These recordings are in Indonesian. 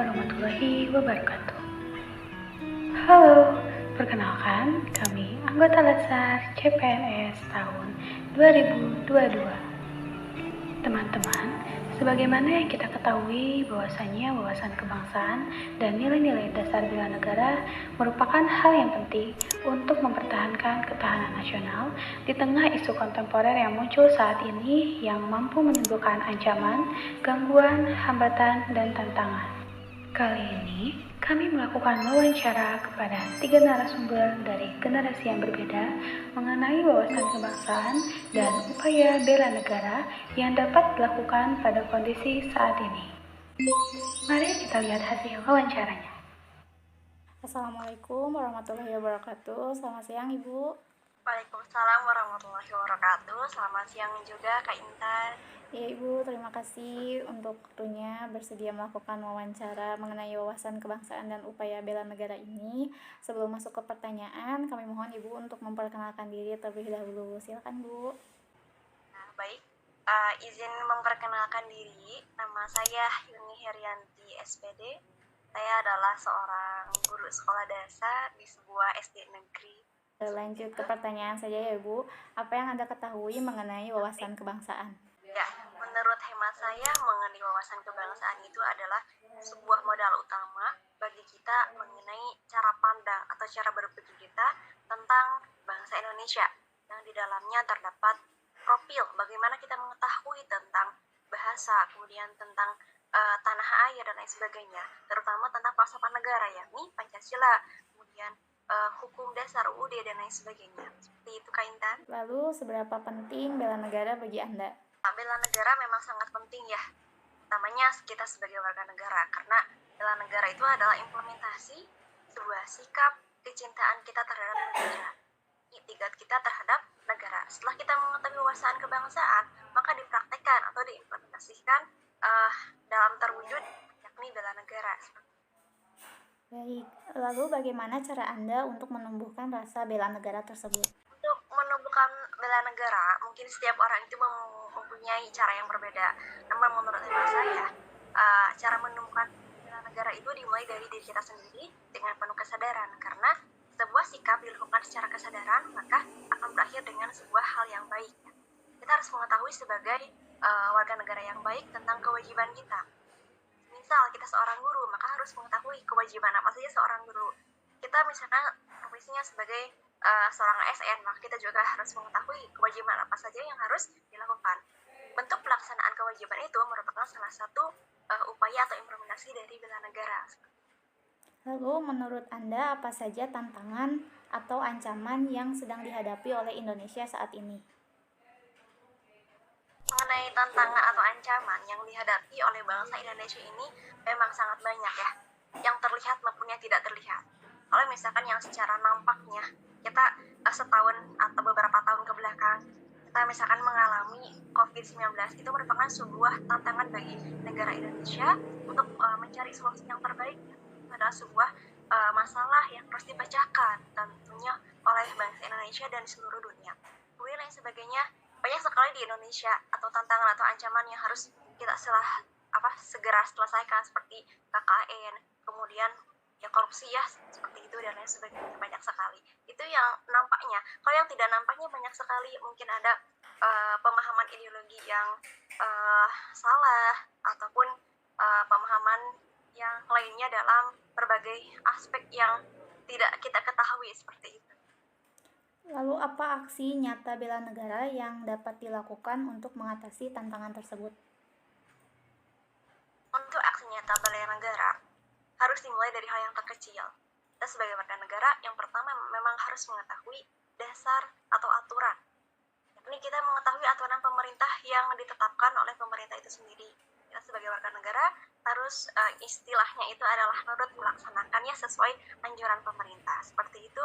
warahmatullahi wabarakatuh. Halo, perkenalkan kami anggota Latsar CPNS tahun 2022. Teman-teman, sebagaimana yang kita ketahui bahwasanya wawasan kebangsaan dan nilai-nilai dasar bela negara merupakan hal yang penting untuk mempertahankan ketahanan nasional di tengah isu kontemporer yang muncul saat ini yang mampu menimbulkan ancaman, gangguan, hambatan, dan tantangan. Kali ini, kami melakukan wawancara kepada 3 narasumber dari generasi yang berbeda mengenai wawasan kebangsaan dan upaya bela negara yang dapat dilakukan pada kondisi saat ini. Mari kita lihat hasil wawancaranya. Assalamualaikum warahmatullahi wabarakatuh. Selamat siang, Ibu. Waalaikumsalam warahmatullahi wabarakatuh. Selamat siang juga Kak Intan. Ya, Ibu, terima kasih untuk waktunya bersedia melakukan wawancara mengenai wawasan kebangsaan dan upaya bela negara ini. Sebelum masuk ke pertanyaan, kami mohon Ibu untuk memperkenalkan diri terlebih dahulu. Silakan, Bu. Nah, baik. Izin memperkenalkan diri. Nama saya Yuni Herianti SPD. Saya adalah seorang guru sekolah dasar di sebuah SD negeri. Lanjut ke pertanyaan saja ya, Bu. Apa yang Anda ketahui mengenai wawasan kebangsaan? Ya, menurut hemat saya mengenai wawasan kebangsaan itu adalah sebuah modal utama bagi kita mengenai cara pandang atau cara berpikir kita tentang bangsa Indonesia, yang di dalamnya terdapat profil bagaimana kita mengetahui tentang bahasa, kemudian tentang tanah air dan lain sebagainya, terutama tentang falsafah negara yakni Pancasila, kemudian hukum dasar UUD dan lain sebagainya. Seperti itu Kak Intan. Lalu, seberapa penting bela negara bagi Anda? Bela negara memang sangat penting ya, namanya kita sebagai warga negara, karena bela negara itu adalah implementasi sebuah sikap kecintaan kita terhadap negara, itikat kita terhadap negara. Setelah kita mengetahui wawasan kebangsaan, maka dipraktekkan atau diimplementasikan dalam terwujud yakni bela negara. Baik, lalu bagaimana cara Anda untuk menumbuhkan rasa bela negara tersebut? Untuk menumbuhkan bela negara, mungkin setiap orang itu mempunyai cara yang berbeda. Namun menurut hemat saya, cara menumbuhkan bela negara itu dimulai dari diri kita sendiri dengan penuh kesadaran. Karena sebuah sikap dilakukan secara kesadaran, maka akan berakhir dengan sebuah hal yang baik. Kita harus mengetahui sebagai warga negara yang baik tentang kewajiban kita. Misal kita seorang guru, maka harus mengetahui kewajiban apa saja seorang guru. Kita misalkan profesinya sebagai seorang ASN, maka kita juga harus mengetahui kewajiban apa saja yang harus dilakukan. Bentuk pelaksanaan kewajiban itu merupakan salah satu upaya atau implementasi dari bela negara. Lalu, menurut Anda apa saja tantangan atau ancaman yang sedang dihadapi oleh Indonesia saat ini? Mengenai tantangan atau ancaman yang dihadapi oleh bangsa Indonesia ini memang sangat banyak ya, yang terlihat maupun yang tidak terlihat. Kalau misalkan yang secara nampaknya, kita setahun atau beberapa tahun ke belakang, kita misalkan mengalami COVID-19, itu merupakan sebuah tantangan bagi negara Indonesia untuk mencari solusi yang terbaik. Itu adalah sebuah masalah yang harus dipecahkan tentunya oleh bangsa Indonesia dan seluruh dunia. Kemudian lain sebagainya, banyak sekali di Indonesia atau tantangan atau ancaman yang harus kita segera selesaikan, seperti KKN, kemudian ya korupsi ya, seperti itu dan lain sebagainya, banyak sekali. Itu yang nampaknya. Kalau yang tidak nampaknya banyak sekali, mungkin ada pemahaman ideologi yang salah ataupun pemahaman yang lainnya dalam berbagai aspek yang tidak kita ketahui, seperti itu. Lalu apa aksi nyata bela negara yang dapat dilakukan untuk mengatasi tantangan tersebut? Untuk aksi nyata bela negara harus dimulai dari hal yang terkecil. Kita sebagai warga negara, yang pertama memang harus mengetahui dasar atau aturan. Yakni kita mengetahui aturan pemerintah yang ditetapkan oleh pemerintah itu sendiri. Kita sebagai warga negara harus istilahnya itu adalah nurut melaksanakannya sesuai anjuran pemerintah. Seperti itu.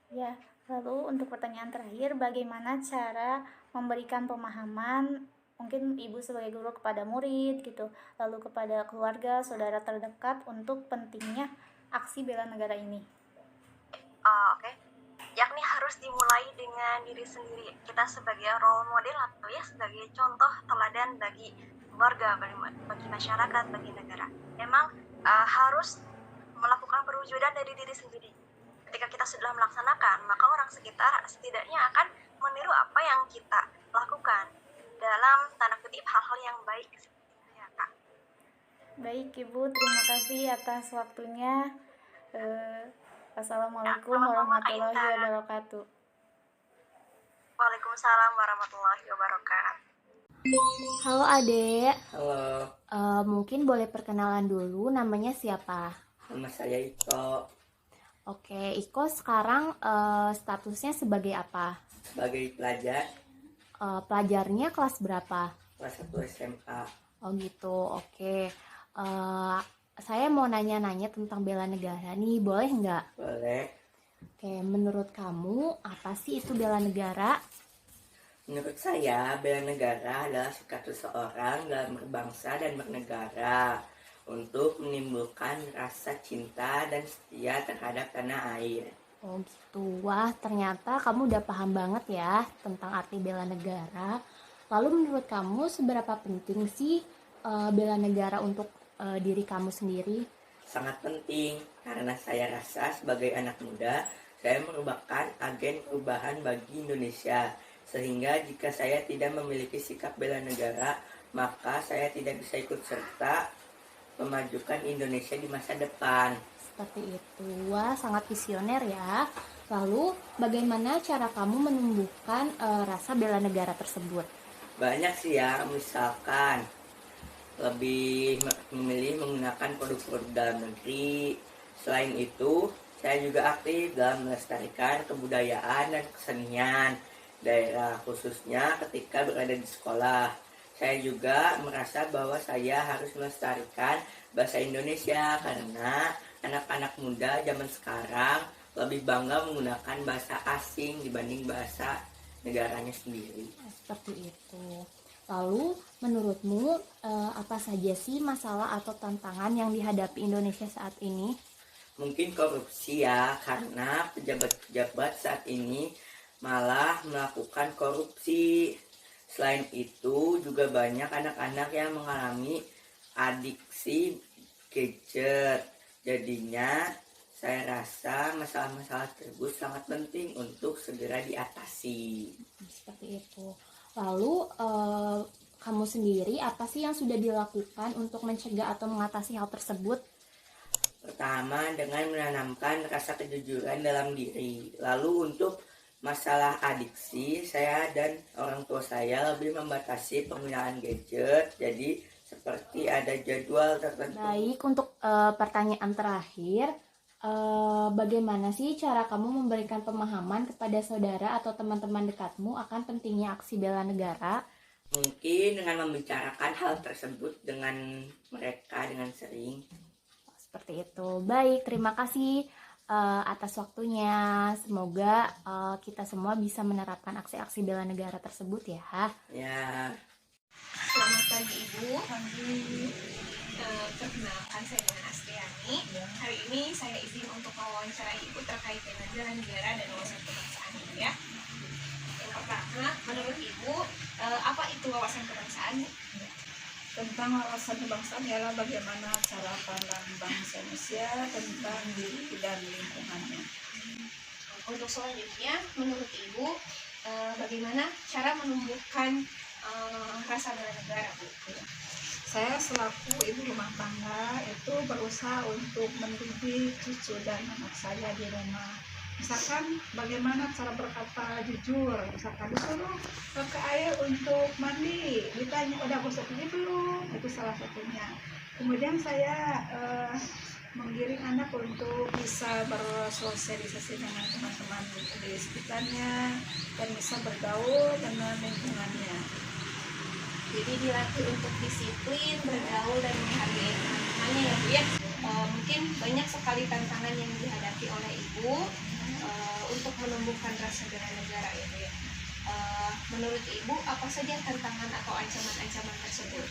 Ya, lalu untuk pertanyaan terakhir, bagaimana cara memberikan pemahaman mungkin ibu sebagai guru kepada murid gitu, lalu kepada keluarga, saudara terdekat untuk pentingnya aksi bela negara ini? Oke. Yakni harus dimulai dengan diri sendiri. Kita sebagai role model atau ya sebagai contoh teladan bagi keluarga, bagi masyarakat, bagi negara. Memang harus melakukan perwujudan dari diri sendiri. Ketika kita sudah melaksanakan, maka orang sekitar setidaknya akan meniru apa yang kita lakukan dalam tanda kutip hal-hal yang baik. Ya, Kak. Baik Ibu, terima kasih atas waktunya. Assalamualaikum Sama-sama, Kak warahmatullahi Intan. wabarakatuh. Waalaikumsalam warahmatullahi wabarakatuh. Halo Adek, Halo, mungkin boleh perkenalan dulu, namanya siapa? nama saya Iko. Oke, Iko sekarang statusnya sebagai apa? Sebagai pelajar Pelajarnya kelas berapa? kelas 1 SMA. Oh gitu, oke. Saya mau nanya-nanya tentang bela negara nih, boleh nggak? Boleh. Oke, menurut kamu apa sih itu bela negara? Menurut saya, bela negara adalah sikap seseorang dalam berbangsa dan bernegara untuk menimbulkan rasa cinta dan setia terhadap tanah air. Oh gitu, wah ternyata kamu udah paham banget ya tentang arti bela negara. Lalu menurut kamu seberapa penting sih bela negara untuk diri kamu sendiri? Sangat penting karena saya rasa sebagai anak muda, saya merupakan agen perubahan bagi Indonesia. Sehingga jika saya tidak memiliki sikap bela negara, maka saya tidak bisa ikut serta memajukan Indonesia di masa depan. Seperti itu, wah sangat visioner ya. Lalu bagaimana cara kamu menumbuhkan rasa bela negara tersebut? Banyak sih ya, misalkan lebih memilih menggunakan produk-produk dalam negeri. Selain itu, saya juga aktif dalam melestarikan kebudayaan dan kesenian daerah, khususnya ketika berada di sekolah. Saya juga merasa bahwa saya harus melestarikan bahasa Indonesia karena anak-anak muda zaman sekarang lebih bangga menggunakan bahasa asing dibanding bahasa negaranya sendiri. Seperti itu. Lalu menurutmu apa saja sih masalah atau tantangan yang dihadapi Indonesia saat ini? Mungkin korupsi ya, karena pejabat-pejabat saat ini malah melakukan korupsi. Selain itu juga banyak anak-anak yang mengalami adiksi gadget. Jadinya saya rasa masalah-masalah tersebut sangat penting untuk segera diatasi. Seperti itu. Lalu kamu sendiri apa sih yang sudah dilakukan untuk mencegah atau mengatasi hal tersebut? Pertama, dengan menanamkan rasa kejujuran dalam diri. Lalu untuk masalah adiksi, saya dan orang tua saya lebih membatasi penggunaan gadget. Jadi seperti ada jadwal tertentu. Baik, untuk pertanyaan terakhir, bagaimana sih cara kamu memberikan pemahaman kepada saudara atau teman-teman dekatmu akan pentingnya aksi bela negara? Mungkin dengan membicarakan hal tersebut dengan mereka dengan sering. Seperti itu. Baik, terima kasih atas waktunya. Semoga kita semua bisa menerapkan aksi-aksi bela negara tersebut ya. Ya, Selamat pagi Ibu. Perkenalkan saya dengan Astriani. Hari ini saya izin untuk mewawancarai Ibu terkait dengan bela negara dan wawasan kebangsaan Ibu ya. Yang pertama, menurut Ibu, apa itu wawasan kebangsaan? Tentang wawasan kebangsaan ialah bagaimana cara pandang bangsa Indonesia tentang diri dan lingkungannya. Untuk selanjutnya, menurut Ibu, bagaimana cara menumbuhkan rasa bela negara, Bu? Saya selaku ibu rumah tangga itu berusaha untuk mendidik cucu dan anak saya di rumah. Misalkan bagaimana cara berkata jujur, misalkan disuruh pakai air untuk mandi, ditanya udah gosok gigi belum, itu salah satunya. Kemudian saya menggiring anak untuk bisa bersosialisasi dengan teman-teman di sekitarnya dan bisa bergaul dengan lingkungannya. Jadi dilatih untuk disiplin, bergaul, dan menghargai teman-temannya ya Bu ya. Mungkin banyak sekali tantangan yang dihadapi oleh Ibu untuk menumbuhkan rasa bela negara ya Bu ya. Menurut Ibu, apa saja tantangan atau ancaman-ancaman tersebut?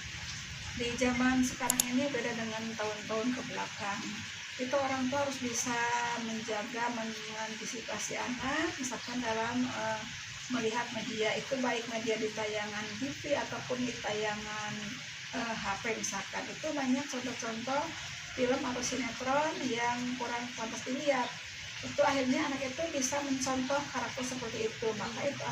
Di zaman sekarang ini beda dengan tahun-tahun ke belakang. Itu orang tua harus bisa menjaga, mengantisipasi anak, misalkan dalam melihat media itu, baik media di tayangan TV ataupun di tayangan HP misalkan, itu banyak contoh-contoh film atau sinetron yang kurang pantas dilihat. Itu akhirnya anak itu bisa mencontoh karakter seperti itu, maka itu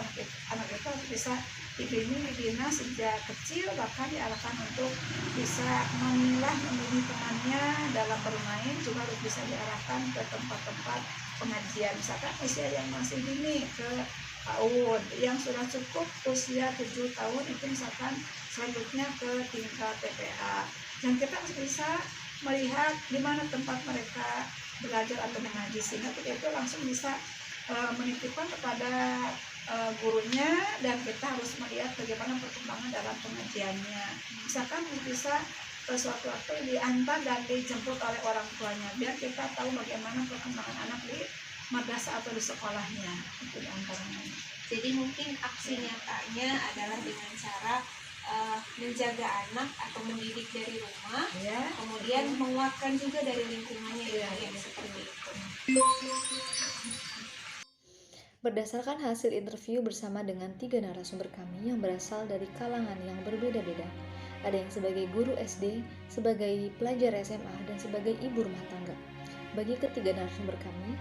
anak itu harus bisa dibimbing, dibina sejak kecil, bahkan diarahkan untuk bisa memilah memilih temannya dalam bermain, juga harus bisa diarahkan ke tempat-tempat pengajian. Misalkan usia yang masih dini ke PAUD, yang sudah cukup usia 7 tahun itu misalkan selanjutnya ke tingkat TPA. Dan kita harus bisa melihat di mana tempat mereka belajar atau mengaji, sehingga kita itu langsung bisa menitipkan kepada gurunya, dan kita harus melihat bagaimana perkembangan dalam pengajiannya. Misalkan bisa suatu waktu diantar dan dijemput oleh orang tuanya, biar kita tahu bagaimana perkembangan anak di madrasah atau di sekolahnya, itu diantaranya. Jadi mungkin aksi nyatanya adalah dengan cara menjaga anak atau mendidik dari rumah, Ya, kemudian menguatkan juga dari lingkungannya yang seperti itu. Berdasarkan hasil interview bersama dengan 3 narasumber kami yang berasal dari kalangan yang berbeda-beda, ada yang sebagai guru SD, sebagai pelajar SMA, dan sebagai ibu rumah tangga. Bagi ketiga narasumber kami,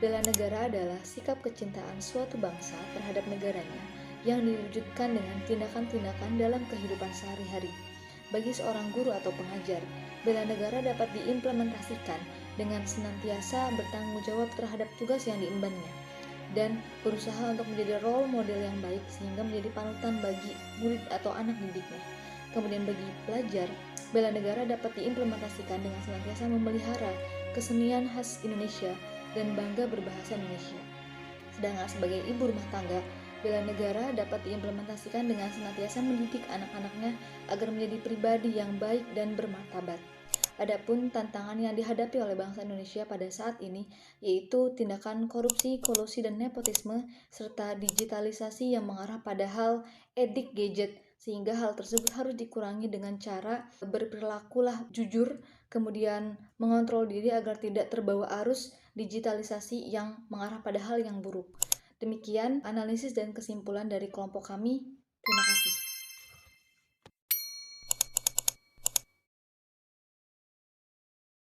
bela negara adalah sikap kecintaan suatu bangsa terhadap negaranya yang diwujudkan dengan tindakan-tindakan dalam kehidupan sehari-hari. Bagi seorang guru atau pengajar, bela negara dapat diimplementasikan dengan senantiasa bertanggung jawab terhadap tugas yang diembannya dan berusaha untuk menjadi role model yang baik sehingga menjadi panutan bagi murid atau anak didiknya. Kemudian bagi pelajar, bela negara dapat diimplementasikan dengan senantiasa memelihara kesenian khas Indonesia dan bangga berbahasa Indonesia. Sedangkan sebagai ibu rumah tangga, bela negara dapat diimplementasikan dengan senantiasa mendidik anak-anaknya agar menjadi pribadi yang baik dan bermartabat. Adapun tantangan yang dihadapi oleh bangsa Indonesia pada saat ini yaitu tindakan korupsi, kolusi, dan nepotisme serta digitalisasi yang mengarah pada hal edik gadget, sehingga hal tersebut harus dikurangi dengan cara berperilakulah jujur, kemudian mengontrol diri agar tidak terbawa arus digitalisasi yang mengarah pada hal yang buruk. Demikian analisis dan kesimpulan dari kelompok kami. Terima kasih.